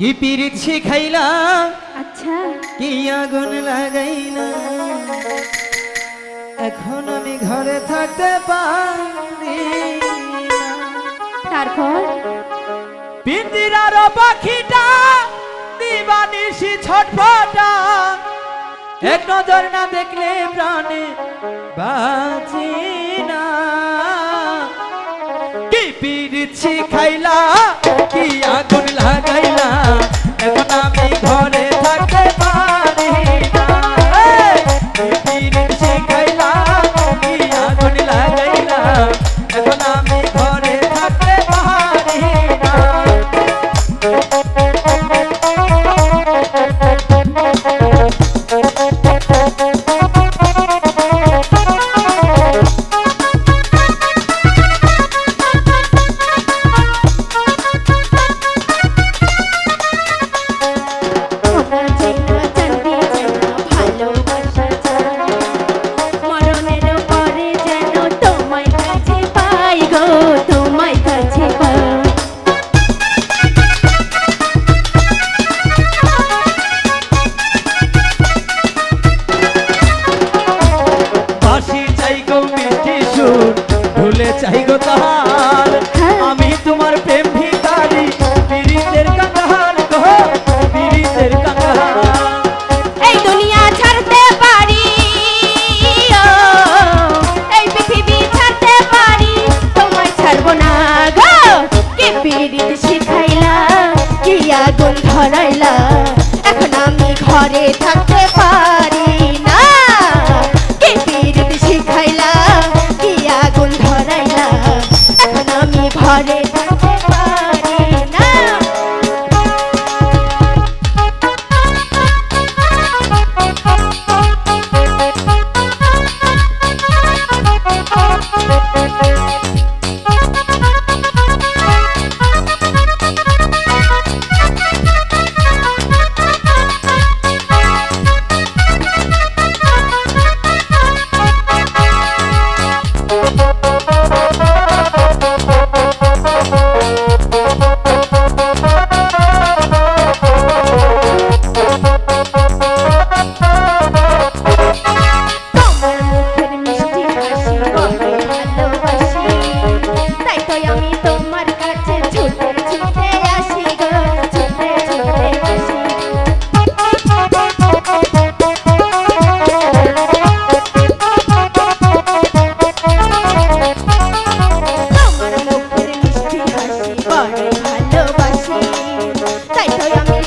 কি পিরিত শিখাইলা, আচ্ছা কি আগুন লাগাইলা, এখন আমি ঘরে থাকতে পারি না। তারপর পিঞ্জিরার পাখিটা দিবানিশি ছটফটা, এক নজর না দেখলে প্রাণে বাঁচি না। কি পিরিত শিখাইলা, কি আগুন লাগাইলা, এখন আমি ঘরে থাকতে পারি না। কি পিরিত শিখাইলা, কি আগুন লাগাইলা, এখন আমি ঘরে থাকতে পারি না। ভুলে চাই গো তাহার, আমি তোমার প্রেম ভিখারি, পীড়িতের কাঙ্গাল গো, পীড়িতের কাঙ্গাল। এই দুনিয়া ছাড়তে পারি, এই পৃথিবী ছাড়তে পারি, তোমায় ছাড়বো না গো। কি পিরিত শিখাইলা, কি আগুন ধরাইলা, এখন আমি ঘরে থাকতে পারি না। কি পিরিত শিখাইলা, কি আগুন ধরাইলা, এখন আমি ঘরে থাকতে পারি না। আমি তোমার কাছে ছুটে ছুটে আসি গো, ছুটে ছুটে আসি। তোমার মুখের মিষ্টি হাসি বড় ভালোবাসি, তাই তো আমি